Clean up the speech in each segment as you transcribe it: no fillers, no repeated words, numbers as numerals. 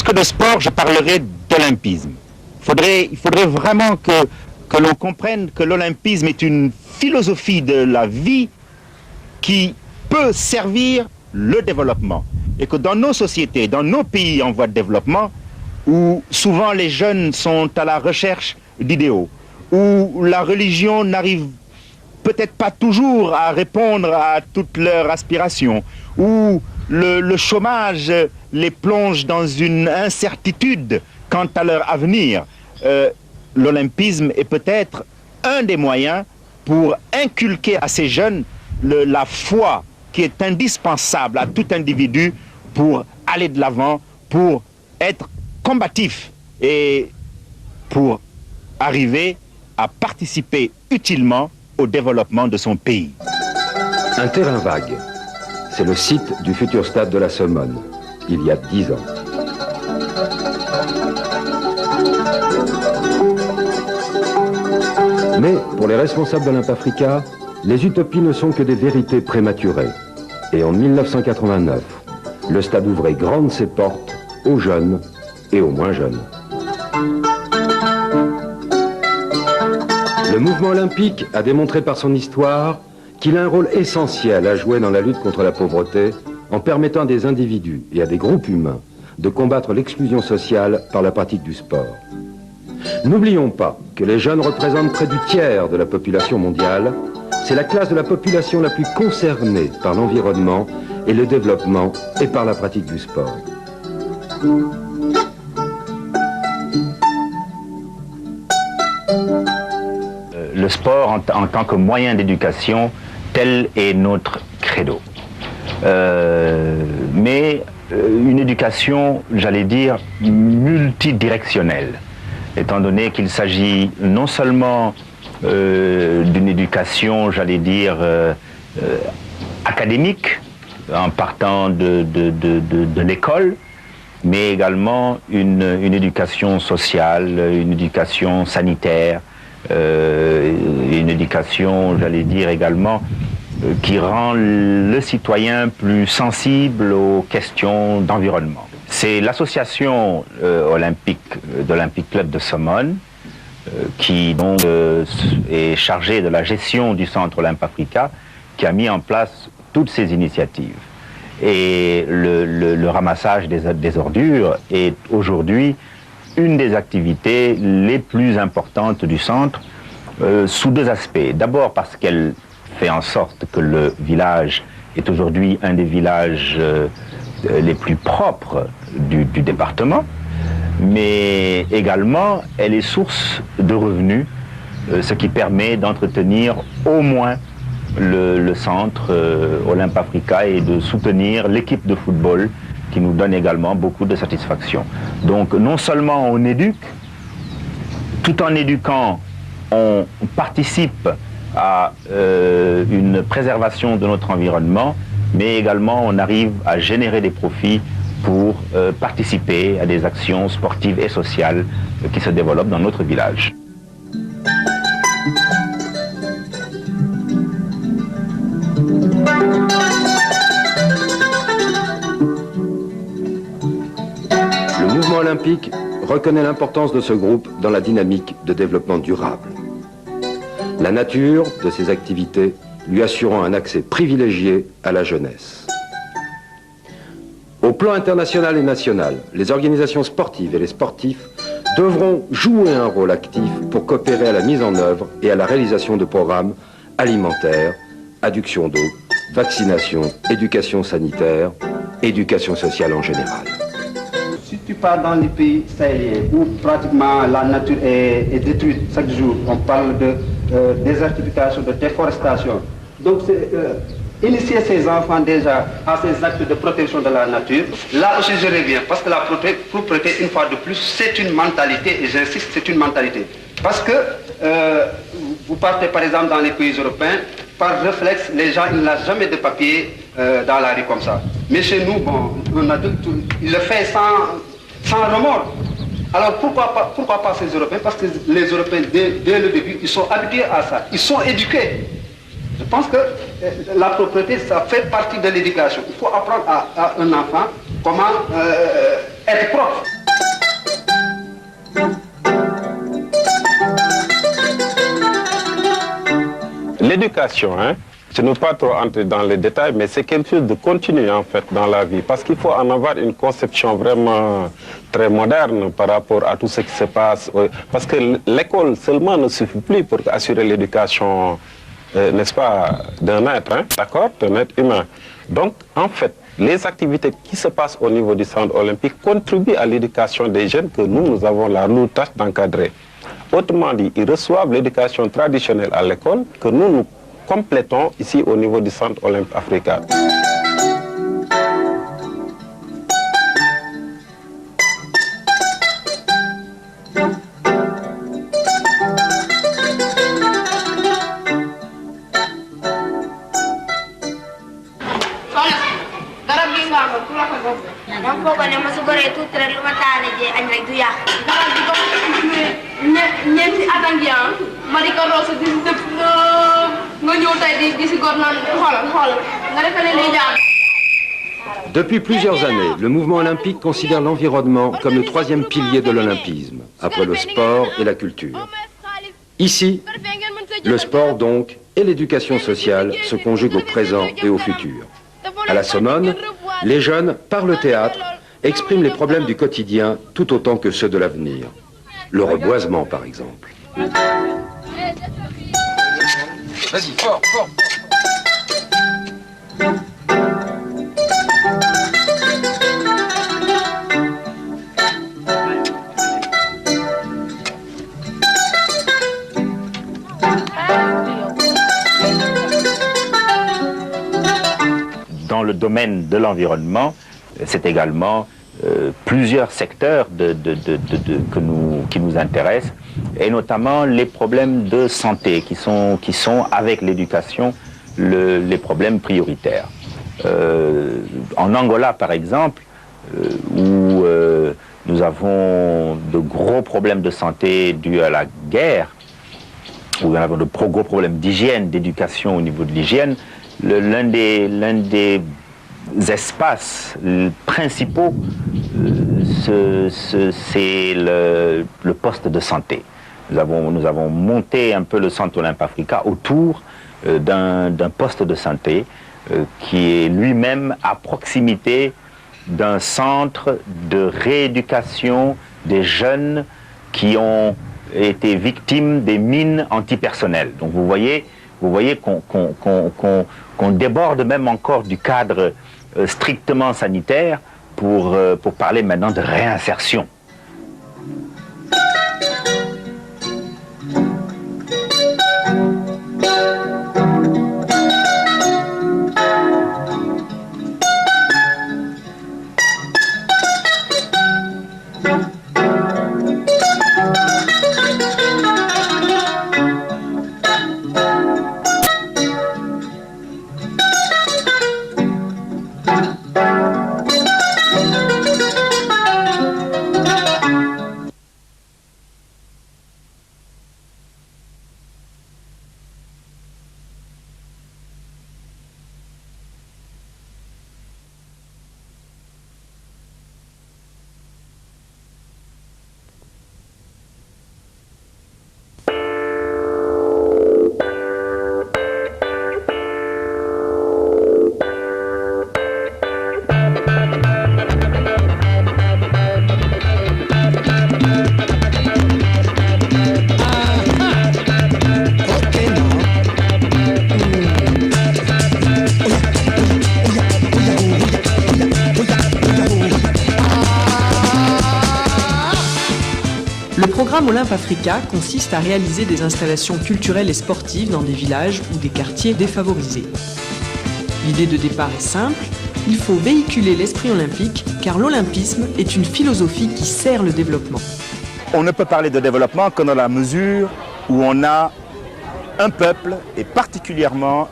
que de sport, je parlerai d'olympisme. Il faudrait vraiment que l'on comprenne que l'olympisme est une philosophie de la vie qui peut servir le développement. Et que dans nos sociétés, dans nos pays en voie de développement, où souvent les jeunes sont à la recherche d'idéaux, où la religion n'arrive peut-être pas toujours à répondre à toutes leurs aspirations, où le chômage les plonge dans une incertitude quant à leur avenir, l'olympisme est peut-être un des moyens pour inculquer à ces jeunes la foi qui est indispensable à tout individu pour aller de l'avant, pour être combatif et pour arriver à participer utilement au développement de son pays. Un terrain vague, c'est le site du futur stade de la Somone, il y a 10 ans. Mais pour les responsables d'Olympe-Africa, les utopies ne sont que des vérités prématurées. Et en 1989, le stade ouvrait grandes ses portes aux jeunes et aux moins jeunes. Le mouvement olympique a démontré par son histoire qu'il a un rôle essentiel à jouer dans la lutte contre la pauvreté en permettant à des individus et à des groupes humains de combattre l'exclusion sociale par la pratique du sport. N'oublions pas que les jeunes représentent près du tiers de la population mondiale. C'est la classe de la population la plus concernée par l'environnement et le développement et par la pratique du sport. Le sport en tant que moyen d'éducation, tel est notre credo. Mais une éducation, j'allais dire, multidirectionnelle, étant donné qu'il s'agit non seulement d'une éducation, j'allais dire, académique, en partant de l'école, mais également une éducation sociale, une éducation sanitaire, une éducation, j'allais dire également, qui rend le citoyen plus sensible aux questions d'environnement. C'est l'association olympique de l'Olympic Club de Somone qui donc est chargée de la gestion du centre Olympe-Africa qui a mis en place toutes ces initiatives. Et le ramassage des ordures est aujourd'hui une des activités les plus importantes du centre sous deux aspects. D'abord parce qu'elle fait en sorte que le village est aujourd'hui un des villages les plus propres du département, mais également elle est source de revenus, ce qui permet d'entretenir au moins le centre Olympe-Africa et de soutenir l'équipe de football qui nous donne également beaucoup de satisfaction. Donc non seulement on éduque, tout en éduquant, on participe à une préservation de notre environnement, mais également on arrive à générer des profits pour participer à des actions sportives et sociales qui se développent dans notre village. Le mouvement olympique reconnaît l'importance de ce groupe dans la dynamique de développement durable. La nature de ses activités lui assurant un accès privilégié à la jeunesse. Au plan international et national, les organisations sportives et les sportifs devront jouer un rôle actif pour coopérer à la mise en œuvre et à la réalisation de programmes alimentaires, adduction d'eau, vaccination, éducation sanitaire, éducation sociale en général. Si tu pars dans les pays sahéliens où pratiquement la nature est détruite chaque jour, on parle de désertification, de déforestation. Donc initier ces enfants déjà à ces actes de protection de la nature, là aussi je reviens, parce que la propreté, une fois de plus, c'est une mentalité, et j'insiste, c'est une mentalité. Parce que vous partez par exemple dans les pays européens, par réflexe, les gens, ils n'ont jamais de papier dans la rue comme ça. Mais chez nous, bon, un adulte, il le fait sans remords. Alors pourquoi pas ces Européens? Parce que les Européens, dès le début, ils sont habitués à ça. Ils sont éduqués. Je pense que la propreté, ça fait partie de l'éducation. Il faut apprendre à un enfant comment être propre. l'éducation, hein, je ne veux pas trop entrer dans les détails, mais c'est quelque chose de continu en fait dans la vie, parce qu'il faut en avoir une conception vraiment très moderne par rapport à tout ce qui se passe, parce que l'école seulement ne suffit plus pour assurer l'éducation, n'est-ce pas, d'un être, hein, d'accord, d'un être humain. Donc, en fait, les activités qui se passent au niveau du centre olympique contribuent à l'éducation des jeunes que nous avons la lourde tâche d'encadrer. Autrement dit, ils reçoivent l'éducation traditionnelle à l'école que nous complétons ici au niveau du centre olympique africain. Depuis plusieurs années, le mouvement olympique considère l'environnement comme le troisième pilier de l'olympisme, après le sport et la culture. Ici, le sport donc et l'éducation sociale se conjuguent au présent et au futur. À la Somone, les jeunes, par le théâtre, expriment les problèmes du quotidien tout autant que ceux de l'avenir. Le reboisement, par exemple. Vas-y, fort, fort. Dans le domaine de l'environnement, c'est également plusieurs secteurs qui nous intéressent, et notamment les problèmes de santé qui sont avec l'éducation les problèmes prioritaires. En Angola, par exemple, où nous avons de gros problèmes de santé dus à la guerre, où nous avons de gros problèmes d'hygiène, d'éducation au niveau de l'hygiène, l'un des espaces principaux, c'est le poste de santé. Nous avons monté un peu le centre Olympe Africa autour d'un poste de santé qui est lui-même à proximité d'un centre de rééducation des jeunes qui ont été victimes des mines antipersonnelles. Donc vous voyez qu'on déborde même encore du cadre strictement sanitaire pour parler maintenant de réinsertion. Le programme Olympe Africa consiste à réaliser des installations culturelles et sportives dans des villages ou des quartiers défavorisés. L'idée de départ est simple, il faut véhiculer l'esprit olympique car l'olympisme est une philosophie qui sert le développement. On ne peut parler de développement que dans la mesure où on a un peuple et particulièrement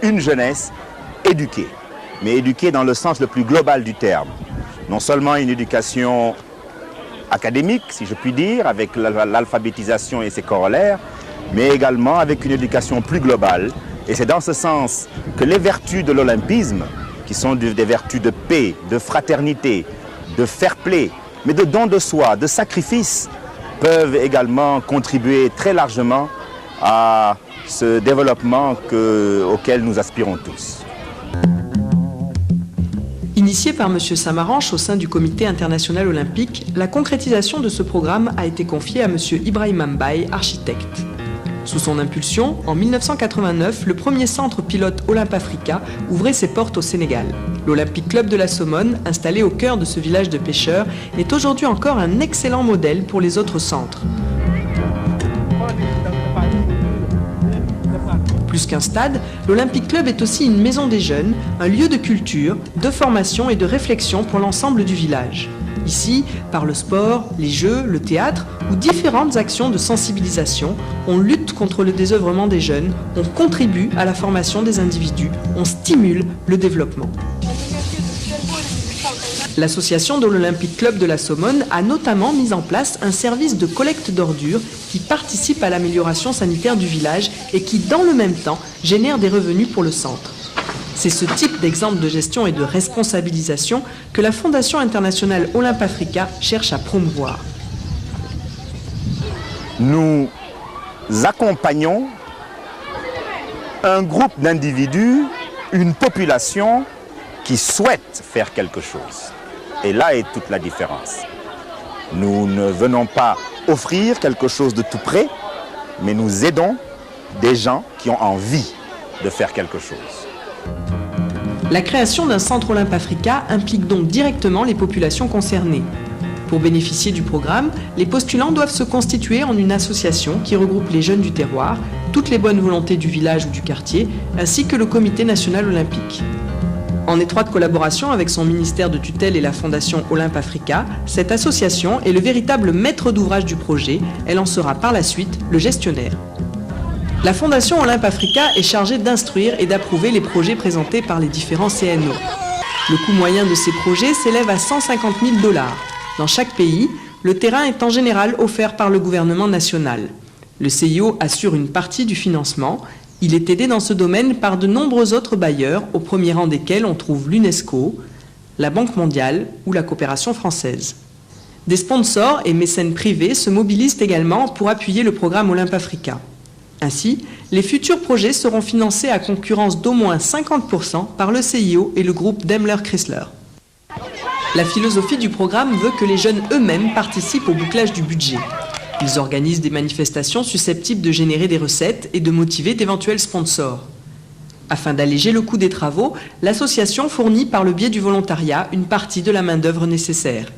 une jeunesse éduquée, mais éduquée dans le sens le plus global du terme. Non seulement une éducation académique, si je puis dire, avec l'alphabétisation et ses corollaires, mais également avec une éducation plus globale. Et c'est dans ce sens que les vertus de l'olympisme, qui sont des vertus de paix, de fraternité, de fair play, mais de don de soi, de sacrifice, peuvent également contribuer très largement à ce développement auquel nous aspirons tous. Initiée par M. Samaranch au sein du Comité international olympique, la concrétisation de ce programme a été confiée à M. Ibrahima Mbaye, architecte. Sous son impulsion, en 1989, le premier centre pilote Olympe-Africa ouvrait ses portes au Sénégal. L'Olympique Club de la Somone, installé au cœur de ce village de pêcheurs, est aujourd'hui encore un excellent modèle pour les autres centres. Plus qu'un stade, l'Olympique Club est aussi une maison des jeunes, un lieu de culture, de formation et de réflexion pour l'ensemble du village. Ici, par le sport, les jeux, le théâtre ou différentes actions de sensibilisation, on lutte contre le désœuvrement des jeunes, on contribue à la formation des individus, on stimule le développement. L'association de l'Olympique Club de la Somone a notamment mis en place un service de collecte d'ordures qui participe à l'amélioration sanitaire du village et qui, dans le même temps, génère des revenus pour le centre. C'est ce type d'exemple de gestion et de responsabilisation que la Fondation internationale Olympe-Africa cherche à promouvoir. Nous accompagnons un groupe d'individus, une population qui souhaite faire quelque chose. Et là est toute la différence. Nous ne venons pas offrir quelque chose de tout près, mais nous aidons des gens qui ont envie de faire quelque chose. La création d'un centre Olympe-Africa implique donc directement les populations concernées. Pour bénéficier du programme, les postulants doivent se constituer en une association qui regroupe les jeunes du terroir, toutes les bonnes volontés du village ou du quartier, ainsi que le Comité national olympique. En étroite collaboration avec son ministère de tutelle et la Fondation Olympe-Africa, cette association est le véritable maître d'ouvrage du projet. Elle en sera par la suite le gestionnaire. La Fondation Olympe-Africa est chargée d'instruire et d'approuver les projets présentés par les différents CNO. Le coût moyen de ces projets s'élève à 150 000 $. Dans chaque pays, le terrain est en général offert par le gouvernement national. Le CIO assure une partie du financement. Il est aidé dans ce domaine par de nombreux autres bailleurs, au premier rang desquels on trouve l'UNESCO, la Banque mondiale ou la coopération française. Des sponsors et mécènes privés se mobilisent également pour appuyer le programme Olympe-Africa. Ainsi, les futurs projets seront financés à concurrence d'au moins 50% par le CIO et le groupe Daimler-Chrysler. La philosophie du programme veut que les jeunes eux-mêmes participent au bouclage du budget. Ils organisent des manifestations susceptibles de générer des recettes et de motiver d'éventuels sponsors. Afin d'alléger le coût des travaux, l'association fournit par le biais du volontariat une partie de la main-d'œuvre nécessaire.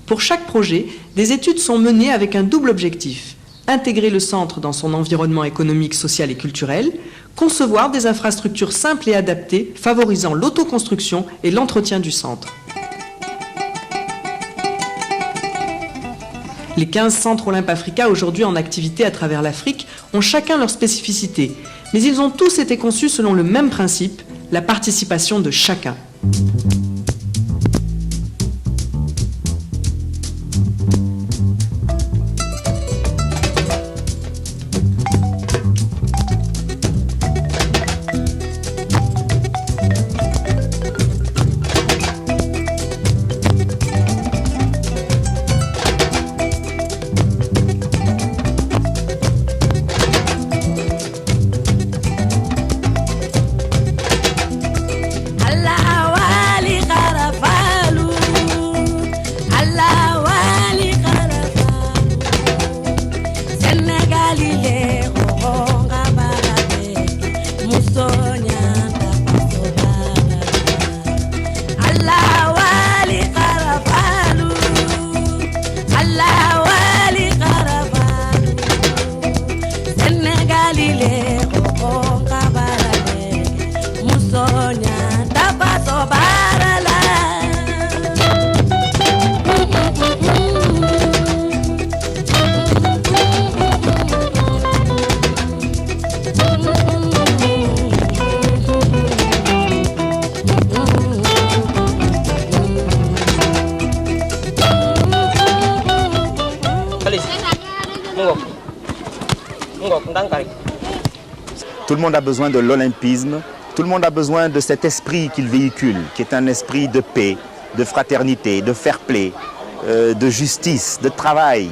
Pour chaque projet, des études sont menées avec un double objectif: intégrer le centre dans son environnement économique, social et culturel, concevoir des infrastructures simples et adaptées favorisant l'autoconstruction et l'entretien du centre. Les 15 centres Olympe-Africa aujourd'hui en activité à travers l'Afrique ont chacun leur spécificité, mais ils ont tous été conçus selon le même principe, la participation de chacun. Tout le monde a besoin de l'olympisme, tout le monde a besoin de cet esprit qu'il véhicule, qui est un esprit de paix, de fraternité, de fair play, de justice, de travail.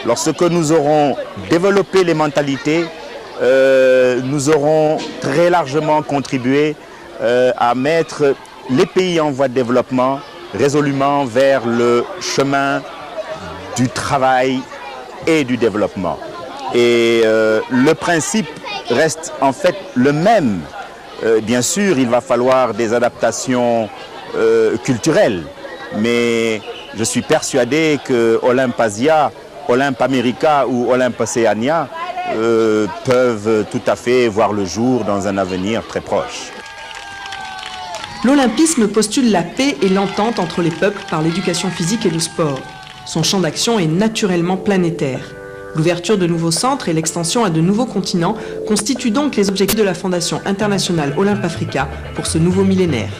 Lorsque nous aurons développé les mentalités, nous aurons très largement contribué à mettre les pays en voie de développement résolument vers le chemin du travail et du développement. Et le principe reste en fait le même. Bien sûr, il va falloir des adaptations culturelles, mais je suis persuadé que Olympe Asia, Olympe America ou Olympe Oceania peuvent tout à fait voir le jour dans un avenir très proche. L'olympisme postule la paix et l'entente entre les peuples par l'éducation physique et le sport. Son champ d'action est naturellement planétaire. L'ouverture de nouveaux centres et l'extension à de nouveaux continents constituent donc les objectifs de la Fondation internationale Olympe Africa pour ce nouveau millénaire.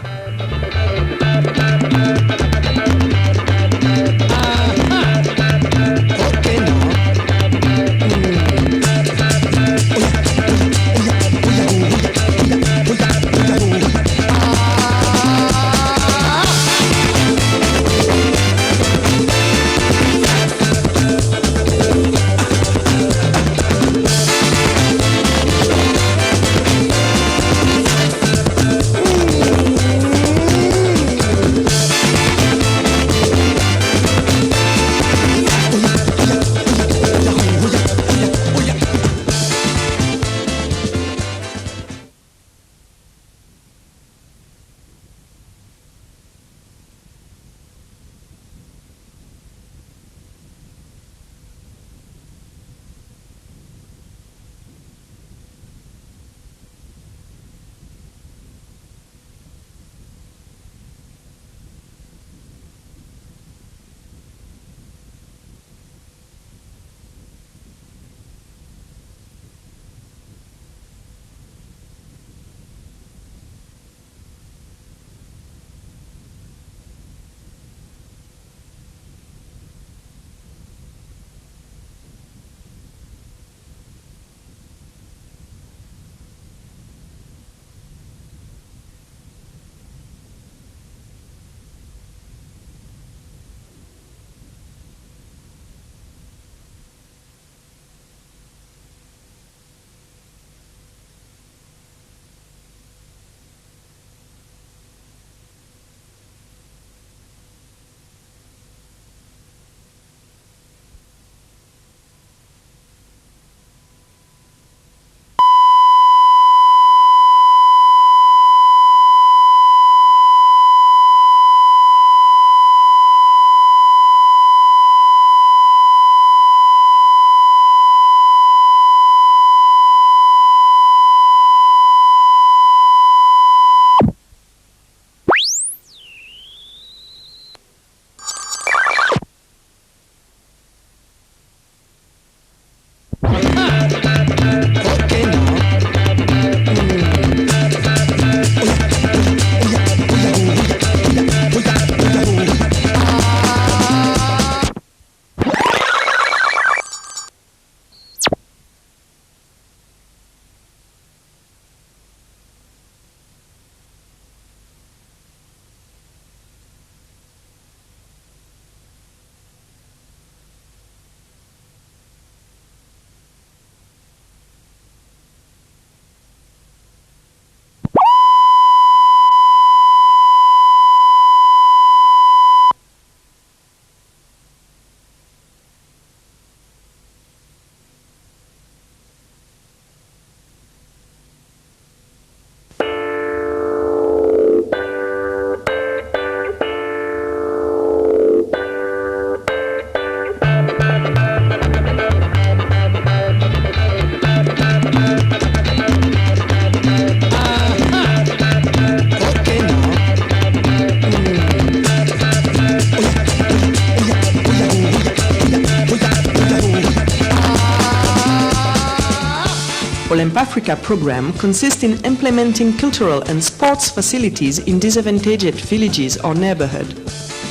Olympe Africa program consists in implementing cultural and sports facilities in disadvantaged villages or neighborhood.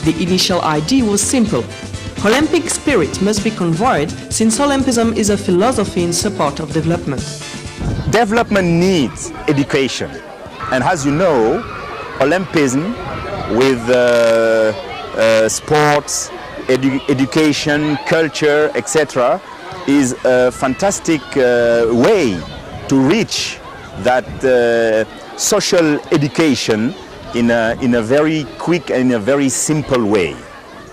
The initial idea was simple. Olympic spirit must be conveyed since Olympism is a philosophy in support of development. Development needs education. And as you know, Olympism with sports, education, culture, etc. is a fantastic way to reach that social education in a very quick and in a very simple way.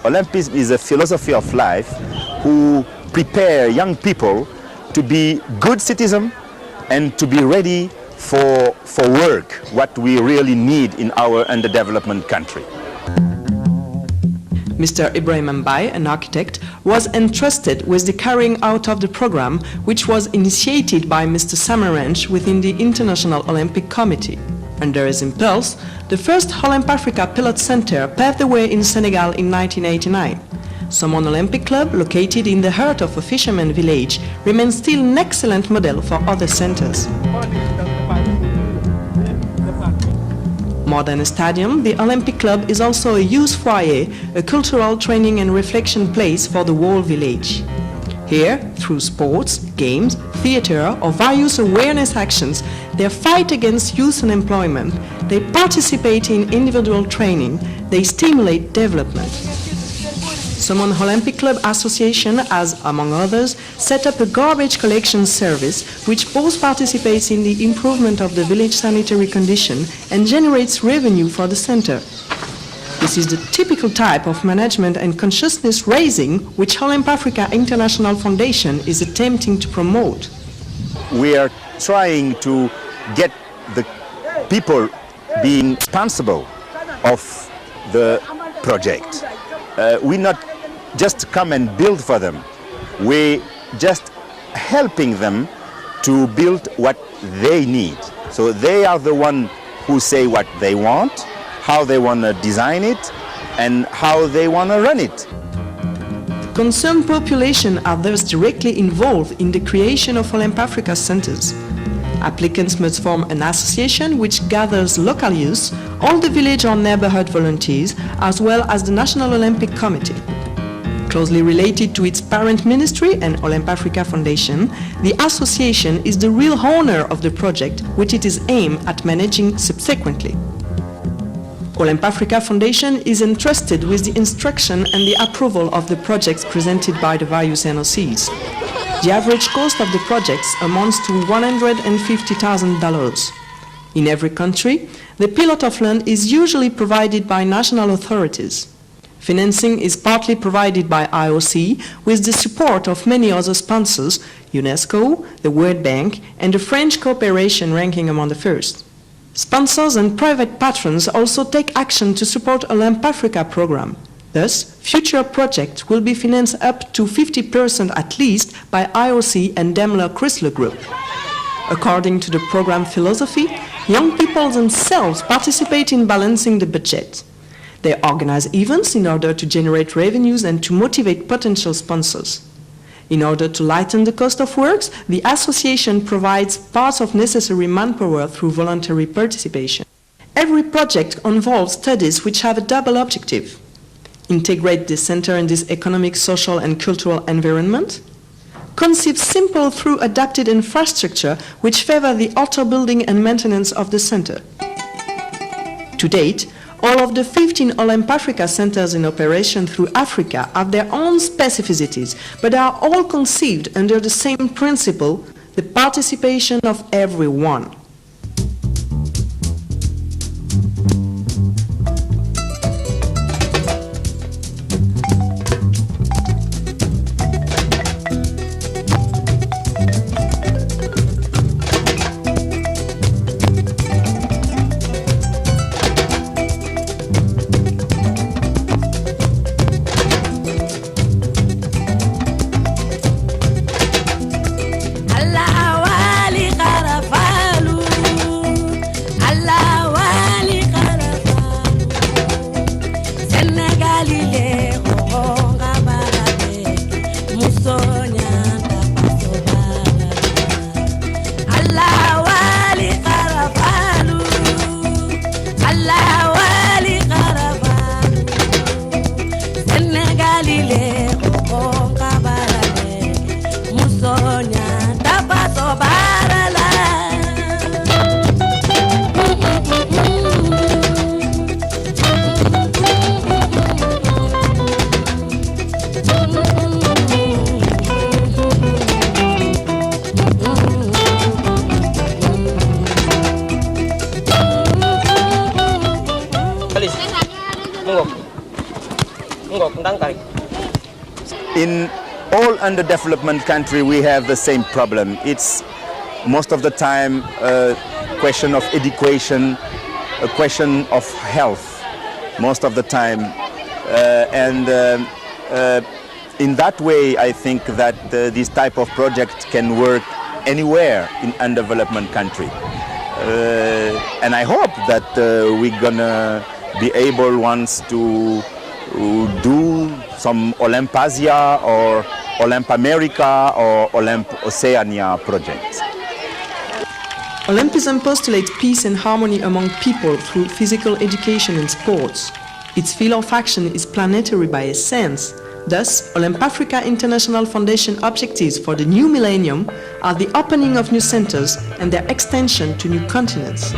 Olympism is a philosophy of life who prepare young people to be good citizens and to be ready for work, what we really need in our underdevelopment country. Mr. Ibrahim Mbaye, an architect, was entrusted with the carrying out of the program, which was initiated by Mr. Samaranch within the International Olympic Committee. Under his impulse, the first Olymp Africa Pilot Center paved the way in Senegal in 1989. Somone Olympic Club, located in the heart of a fisherman village, remains still an excellent model for other centers. More than a stadium, the Olympic Club is also a youth foyer, a cultural training and reflection place for the whole village. Here, through sports, games, theater or various awareness actions, they fight against youth unemployment, they participate in individual training, they stimulate development. Somone Olympic Club Association has, among others, set up a garbage collection service which both participates in the improvement of the village sanitary condition and generates revenue for the center. This is the typical type of management and consciousness raising which Olymp Africa International Foundation is attempting to promote. We are trying to get the people being responsible of the project. We not just come and build for them. We just helping them to build what they need. So they are the one who say what they want, how they want to design it, and how they want to run it. Concerned population are thus directly involved in the creation of Olymp Africa centers. Applicants must form an association which gathers local youth, all the village or neighborhood volunteers, as well as the National Olympic Committee. Closely related to its parent ministry and Olymp Africa Foundation, the association is the real owner of the project, which it is aimed at managing subsequently. Olymp Africa Foundation is entrusted with the instruction and the approval of the projects presented by the various NOCs. The average cost of the projects amounts to $150,000. In every country, the plot of land is usually provided by national authorities. Financing is partly provided by IOC with the support of many other sponsors, UNESCO, the World Bank, and the French cooperation ranking among the first. Sponsors and private patrons also take action to support Olymp Africa program. Thus, future projects will be financed up to 50% at least by IOC and Daimler Chrysler Group. According to the program philosophy, young people themselves participate in balancing the budget. They organize events in order to generate revenues and to motivate potential sponsors. In order to lighten the cost of works, the association provides parts of necessary manpower through voluntary participation. Every project involves studies which have a double objective: integrate the center in this economic, social and cultural environment, conceive simple through adapted infrastructure which favor the outer building and maintenance of the center. To date, all of the 15 Olymp Africa centers in operation through Africa have their own specificities, but are all conceived under the same principle, the participation of everyone. Allah wali karafalu In all underdevelopment countries, we have the same problem. It's most of the time a question of education, a question of health, most of the time. In that way, I think that this type of project can work anywhere in undevelopment country. And I hope that we're gonna be able once to do some Olymp-Asia or Olymp-America or Olymp-Oceania projects. Olympism postulates peace and harmony among people through physical education and sports. Its field of action is planetary by essence. Thus, Olymp Africa International Foundation objectives for the new millennium are the opening of new centers and their extension to new continents.